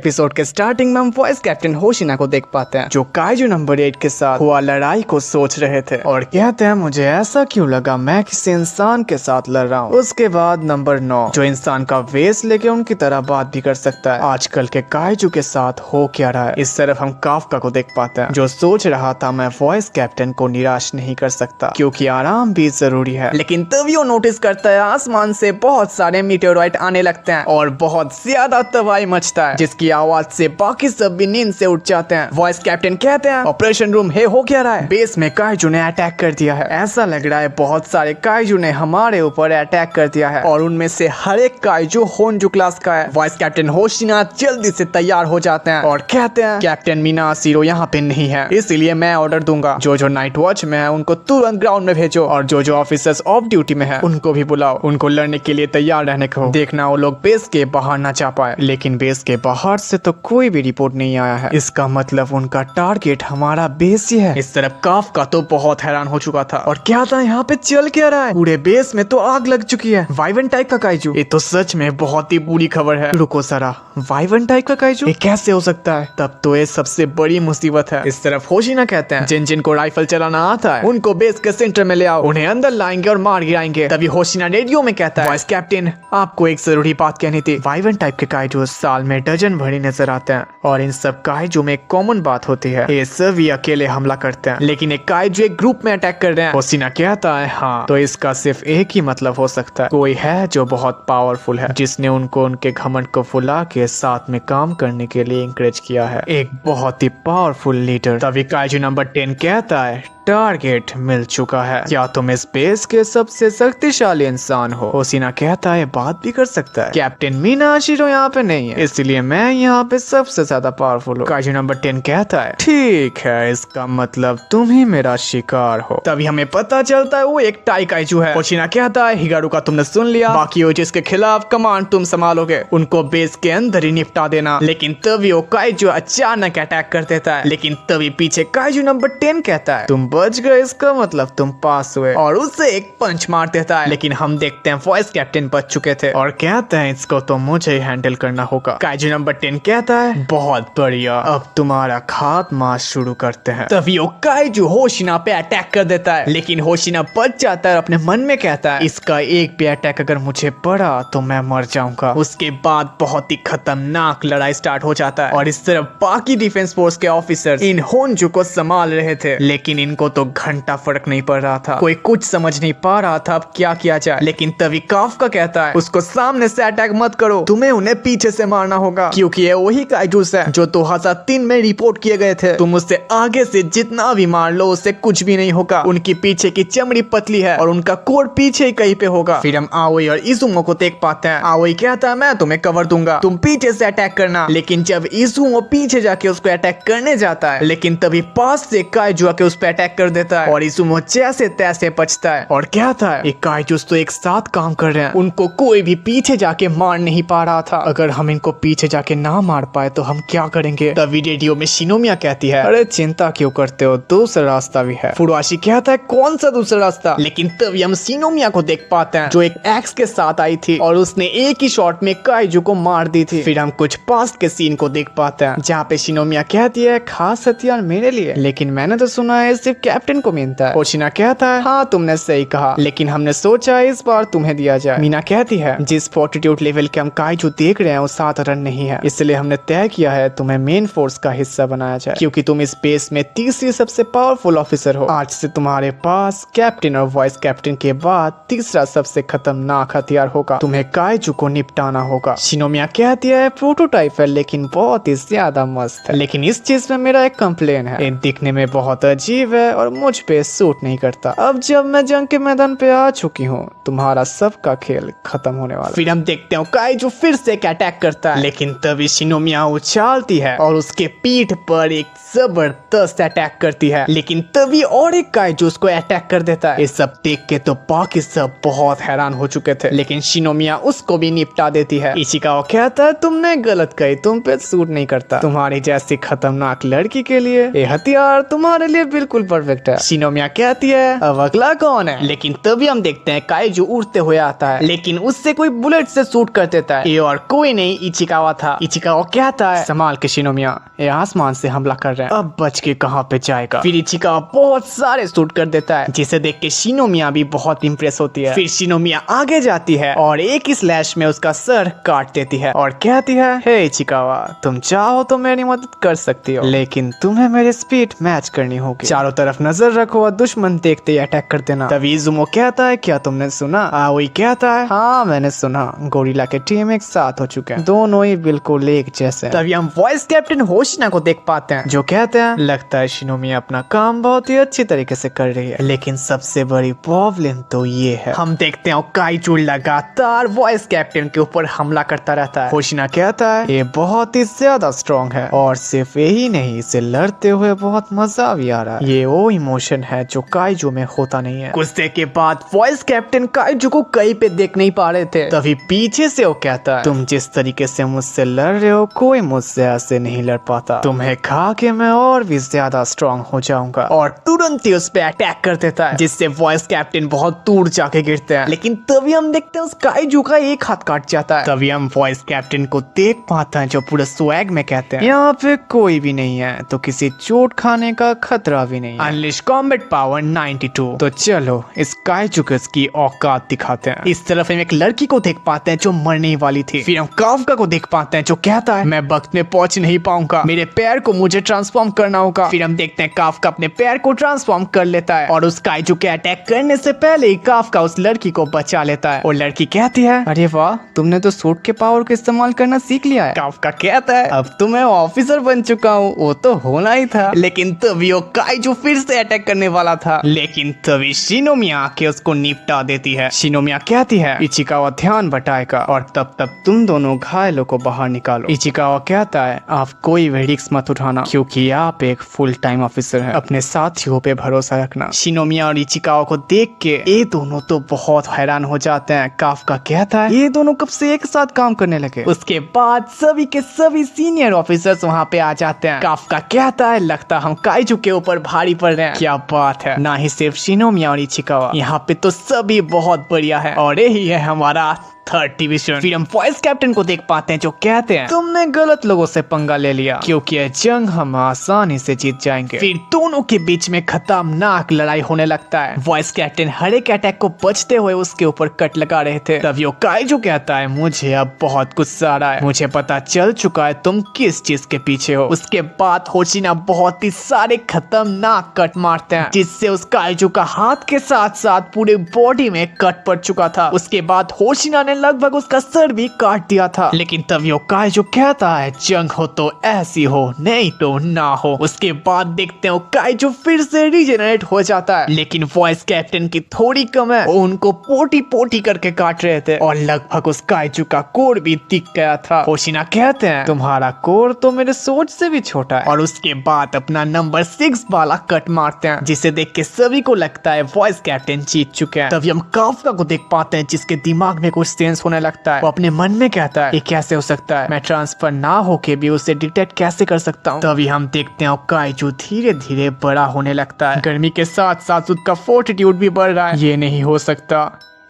Episode के starting में हम वॉइस कैप्टन होशिना को देख पाते हैं जो काइजू नंबर 8 के साथ हुआ लड़ाई को सोच रहे थे और कहते हैं मुझे ऐसा क्यों लगा मैं किसी इंसान के साथ लड़ रहा हूँ। उसके बाद नंबर 9 जो इंसान का वेश लेके उनकी तरह बात भी कर सकता है। आजकल के काइजू के साथ हो क्या रहा है। इस तरफ हम काफका को देख पाते हैं जो सोच रहा था मैं वॉइस कैप्टन को निराश नहीं कर सकता क्योंकि आराम भी जरूरी है। लेकिन तभी वो नोटिस करता है आसमान से बहुत सारे मीटेओराइट आने लगते हैं और बहुत ज्यादा तबाही मचता है जिसकी आवाज से बाकी सब भी नींद से उठ जाते हैं। वॉइस कैप्टन कहते हैं ऑपरेशन रूम है हो क्या रहा है। बेस में काइजू ने अटैक कर दिया है। ऐसा लग रहा है बहुत सारे काइजू ने हमारे ऊपर अटैक कर दिया है और उनमें से हर एक काइजू होनजू क्लास का है। वॉइस कैप्टन होशिना जल्दी से तैयार हो जाते हैं और कहते हैं कैप्टन मीनाशिरो यहाँ पे नहीं है इसलिए मैं ऑर्डर दूंगा जो नाइट वॉच में है उनको तुरंत ग्राउंड में भेजो और जो ऑफिसर्स ऑफ ड्यूटी में है उनको भी बुलाओ। उनको लड़ने के लिए तैयार रहने को देखना वो लोग बेस के बाहर ना जा पाए। लेकिन बेस के बाहर से तो कोई भी रिपोर्ट नहीं आया है। इसका मतलब उनका टारगेट हमारा बेस ही है। इस तरफ काफका तो बहुत हैरान हो चुका था और क्या था यहाँ पे चल क्या रहा है। पूरे बेस में तो आग लग चुकी है। वाइवन टाइप का काइजू ये तो सच में बहुत ही बुरी खबर है। रुको सरा वाइवन टाइप का काइजू ये कैसे हो सकता है। तब तो ये सबसे बड़ी मुसीबत है। इस तरफ होशिना कहते हैं जिन जिन को राइफल चलाना आता है उनको बेस के सेंटर में ले आओ उन्हें अंदर लाएंगे और मार गिराएंगे। तभी होशिना रेडियो में कहता है वॉइस कैप्टन आपको एक जरूरी बात कहनी थी। वाइवन टाइप के काइजू साल में डजन भरी नजर आते हैं और इन सब काइजू में एक कॉमन बात होती है ये सभी अकेले हमला करते हैं लेकिन एक काइजू एक ग्रुप में अटैक कर रहे हैं। होशिना कहता है हाँ तो इसका सिर्फ एक ही मतलब हो सकता है कोई है जो बहुत पावरफुल है जिसने उनको उनके घमंड को फुला के साथ में काम करने के लिए इंकरेज किया है। एक बहुत ही पावरफुल लीडर। तभी काइजू नंबर 10 कहता है टारगेट मिल चुका है। क्या तुम स्पेस के सबसे शक्तिशाली इंसान हो। होशिना कहता है बात भी कर सकता है। कैप्टन मीनाशिरो यहाँ पे नहीं है इसलिए मैं यहाँ पे सबसे ज्यादा पावरफुल हूँ। काइजू नंबर 10 कहता है ठीक है इसका मतलब तुम ही मेरा शिकार हो। तभी हमें पता चलता है वो एक टाई काइजू है। होशिना कहता है हिगारू का तुमने सुन लिया बाकी वो जिसके खिलाफ कमांड तुम संभालोगे उनको बेस के अंदर ही निपटा देना। लेकिन तभी वो काइजू अचानक अटैक कर देता है। लेकिन तभी पीछे काइजू नंबर 10 कहता है तुम बच गए इसका मतलब तुम पास हुए और उसे एक पंच मार देता है। लेकिन हम देखते हैं वॉइस कैप्टन बच चुके थे और कहते हैं इसको तो मुझे हैंडल करना होगा। काइजू नंबर 10 कहता है बहुत बढ़िया अब तुम्हारा खात्मा शुरू करते हैं। तभी वो काइजू होशिना पे अटैक कर देता है लेकिन होशिना बच जाता है और अपने मन में कहता है इसका एक भी अटैक अगर मुझे पड़ा तो मैं मर जाऊंगा। उसके बाद बहुत ही खतरनाक लड़ाई स्टार्ट हो जाता है और इस तरफ बाकी डिफेंस फोर्स के ऑफिसर्स इन होनजू को संभाल रहे थे लेकिन इनको तो घंटा फर्क नहीं पड़ रहा था। कोई कुछ समझ नहीं पा रहा था अब क्या किया जाए। लेकिन तभी काफका कहता है उसको सामने से अटैक मत करो तुम्हें उन्हें पीछे से मारना होगा क्योंकि ये वही काइजूस है जो 2003 में रिपोर्ट किए गए थे। तुम उससे आगे से जितना भी मार लो उससे कुछ भी नहीं होगा। उनकी पीछे की चमड़ी पतली है और उनका कोर पीछे ही कहीं पे होगा। फिर हम आओई और इजुमो को देख पाते हैं। आओई कहता है मैं तुम्हें कवर दूंगा तुम पीछे से अटैक करना। लेकिन जब इजुमो पीछे जाके उसको अटैक करने जाता है लेकिन तभी पास से काइजू आके उस पर अटैक कर देता है और इजुमो जैसे तैसे बचता है और कहता है एक काइजूस तो एक साथ काम कर रहे हैं उनको कोई भी पीछे जाके मार नहीं पा रहा था। अगर हम इनको पीछे जाके ना मार पाए तो हम क्या करेंगे। तभी रेडियो में शिनोमिया कहती है अरे चिंता क्यों करते हो दूसरा रास्ता भी है। फुरुआशी कहता है कौन सा दूसरा रास्ता। लेकिन तभी हम शिनोमिया को देख पाते हैं जो एक एक्स के साथ आई थी और उसने एक ही शॉट में काइजू को मार दी थी। फिर हम कुछ पास्ट के सीन को देख पाते हैं जहाँ पे शिनोमिया कहती है खास हथियार मेरे लिए लेकिन मैंने तो सुना है सिर्फ कैप्टन को मिलता है। होशिना कहता है हाँ तुमने सही कहा लेकिन हमने सोचा इस बार तुम्हें दिया जाए। मीना कहती है जिस फोर्टिट्यूड लेवल के हम काइजू देख रहे हैं वो साधारण नहीं है इसलिए हमने तय किया है तुम्हें मेन फोर्स का हिस्सा बनाया जाए क्योंकि तुम इस बेस में तीसरी सबसे पावरफुल ऑफिसर हो। आज से तुम्हारे पास कैप्टन और वॉइस कैप्टन के बाद तीसरा सबसे खतरनाक हथियार होगा। तुम्हें काइजू को निपटाना होगा। शिनोमिया कहती है प्रोटोटाइप है लेकिन बहुत ही ज्यादा मस्त है लेकिन इस चीज में मेरा एक कंप्लेन है ये दिखने में बहुत अजीब है और मुझ पे सूट नहीं करता। अब जब मैं जंग के मैदान पे आ चुकी हूँ तुम्हारा सबका खेल खत्म होने वाला। फिर हम देखते हैं काइजू फिर से एक अटैक करता है लेकिन तभी शिनोमिया उछालती है और उसके पीठ पर एक जबरदस्त अटैक करती है। लेकिन तभी और एक काइजू उसको अटैक कर देता है। ये सब देख के तो बाकी सब बहुत हैरान हो चुके थे लेकिन शिनोमिया उसको भी निपटा देती है। इशिकावा कहता है तुमने गलत कही तुम पे सूट नहीं करता। तुम्हारी जैसी खतरनाक लड़की के लिए ये हथियार तुम्हारे लिए बिल्कुल परफेक्ट है। शिनोमिया कहती है अब अगला कौन है, लेकिन तभी हम देखते हैं काइजू उड़ते हुए आता है, लेकिन उससे कोई बुलेट से शूट कर देता है। ये और कोई नहीं इचिकावा था। इचिकावा कहता है संभाल के शिनोमिया, ये आसमान से हमला कर रहे हैं, अब बच के कहाँ पे जाएगा। फिर इचिकावा बहुत सारे शूट कर देता है, जिसे देख के शिनोमिया भी बहुत इंप्रेस होती है। फिर शिनोमिया आगे जाती है और एक ही स्लैश में उसका सर काट देती है और कहती है हे इचिकावा, तुम चाहो तो मेरी मदद कर सकती हो, लेकिन तुम्हें मेरी स्पीड मैच करनी होगी। चारों तरफ नजर रखो और दुश्मन देखते ही अटैक कर देना। तभी इजुमो कहता है क्या तुमने सुना? आओई कहता है हाँ मैंने सुना, गोरिल्ला के टीम एक साथ हो चुके हैं, दोनों ही बिल्कुल एक जैसे। तभी हम वॉइस कैप्टन होशिना को देख पाते हैं, जो कहते हैं लगता है शिनोमिया अपना काम बहुत ही अच्छी तरीके से कर रही है, लेकिन सबसे बड़ी प्रॉब्लम तो ये है। हम देखते हैं काइजू लगातार वॉइस कैप्टन के ऊपर हमला करता रहता है। होशिना कहता है ये बहुत ही ज्यादा स्ट्रॉन्ग है और सिर्फ यही नहीं, इसे लड़ते हुए बहुत मजा भी आ रहा है। ये वो इमोशन है जो काइजू में होता नहीं है। गुस्से के बाद वॉइस कैप्टन काइजू को कहीं पे देख नहीं पा रहे थे, तभी पीछे से वो कहता है तुम जिस तरीके से मुझसे लड़ रहे हो कोई मुझसे ऐसे नहीं लड़ पाता, तुम्हें खा के मैं और भी ज्यादा स्ट्रॉन्ग हो जाऊंगा। और तुरंत ही उस पे अटैक कर देता है, जिससे वॉइस कैप्टन बहुत दूर जाके गिरते हैं। लेकिन तभी हम देखते हैं उस काइजू का एक हाथ काट जाता है। तभी हम वॉइस कैप्टन को देख पाते हैं जो पूरे स्वैग में कहते हैं यहाँ पे कोई भी नहीं है तो किसी चोट खाने का खतरा भी नहीं है। Unleash combat power 92। तो चलो इस काइजू की औकात दिखाते हैं। इस तरफ हम एक लड़की को देख पाते हैं जो मरने वाली थी। फिर हम काफका को देख पाते हैं जो कहता है मैं वक्त में पहुंच नहीं पाऊंगा, मेरे पैर को मुझे ट्रांसफॉर्म करना होगा। फिर हम देखते हैं काफका अपने पैर को ट्रांसफॉर्म कर लेता है और उस काइजू के अटैक करने से पहले ही काफका उस लड़की को बचा लेता है। और लड़की कहती है अरे वाह, तुमने तो सूट के पावर को इस्तेमाल करना सीख लिया है। काफका कहता है अब तो मैं ऑफिसर बन चुका हूँ, वो तो होना ही था। लेकिन तभी वो काइजू फिर से अटैक करने वाला था, लेकिन तभी शिनोमिया आके उसको निपटा देती है। शिनोमिया कहती है इचिकावा ध्यान बटाएगा और तब तक तुम दोनों घायलों को बाहर निकालो। इचिकावा कहता है आप कोई भी रिस्क मत उठाना क्योंकि आप एक फुल टाइम ऑफिसर हैं, अपने साथियों पे भरोसा रखना। शिनोमिया और इचिकावा को देख के ये दोनों तो बहुत हैरान हो जाते हैं। काफका कहता है ये दोनों कब से एक साथ काम करने लगे। उसके बाद सभी के सभी सीनियर ऑफिसर्स वहाँ पे आ जाते हैं। काफका कहता है लगता हम काइजू के ऊपर भारी पड़ रहे हैं। क्या बात है, ना ही सिर्फ शिनोमिया और इचिकावा, यहाँ पे तो सभी बहुत बढ़िया है और यही है हमारा थर्ड डिवीजन। फिर हम वॉइस कैप्टन को देख पाते हैं जो कहते हैं तुमने गलत लोगों से पंगा ले लिया क्योंकि यह जंग हम आसानी से जीत जाएंगे। फिर दोनों के बीच में खतरनाक लड़ाई होने लगता है। वॉइस कैप्टन हर एक अटैक को बचते हुए उसके ऊपर कट लगा रहे थे। तभी वो काइजू कहता है मुझे अब बहुत गुस्सा आ रहा है, मुझे पता चल चुका है तुम किस चीज के पीछे हो। उसके बाद होशिना बहुत ही सारे खतरनाक कट मारते हैं, जिससे उस काइजू का हाथ के साथ साथ पूरे बॉडी में कट पड़ चुका था। उसके बाद होशिना लगभग उसका सर भी काट दिया था। लेकिन तभी वो काइजू कहता है जंग हो तो ऐसी हो, नहीं तो ना हो। उसके बाद देखते हैं वो काइजू फिर से रीजेनरेट हो जाता है, लेकिन वॉइस कैप्टन की थोड़ी कम है, वो उनको पोटी पोटी करके काट रहे थे और लगभग उस काइजू का कोर भी दिख गया था। होशिना कहते हैं तुम्हारा कोर तो मेरे सोच से भी छोटा है। और उसके बाद अपना नंबर 6 वाला कट मारते हैं, जिसे देख के सभी को लगता है वॉइस कैप्टन जीत चुके हैं। तभी हम काफका को देख पाते हैं जिसके दिमाग में कुछ होने लगता है। वो अपने मन में कहता है ये कैसे हो सकता है, मैं ट्रांसफर ना होके भी उसे डिटेक्ट कैसे कर सकता हूँ। तभी हम देखते हैं काइजू धीरे धीरे बड़ा होने लगता है। गर्मी के साथ साथ उसका फोर्टिट्यूड भी बढ़ रहा है। ये नहीं हो सकता,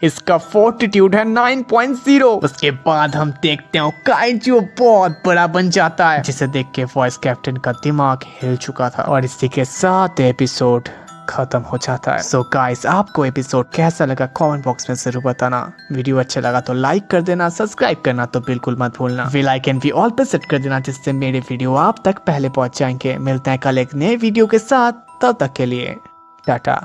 इसका फोर्टिट्यूड है 9.0। उसके बाद हम देखते हैं काइजू बहुत बड़ा बन जाता है, जिसे देख के वॉइस कैप्टन का दिमाग हिल चुका था। और इसी के साथ एपिसोड खत्म हो जाता है। सो गाइस, आपको एपिसोड कैसा लगा कमेंट बॉक्स में जरूर बताना। वीडियो अच्छा लगा तो लाइक कर देना, सब्सक्राइब करना तो बिल्कुल मत भूलना। बेल आइकन भी ऑल पे सेट कर देना, जिससे मेरे वीडियो आप तक पहले पहुंच जाएंगे। मिलते हैं कल एक नए वीडियो के साथ, तब तक के लिए टाटा।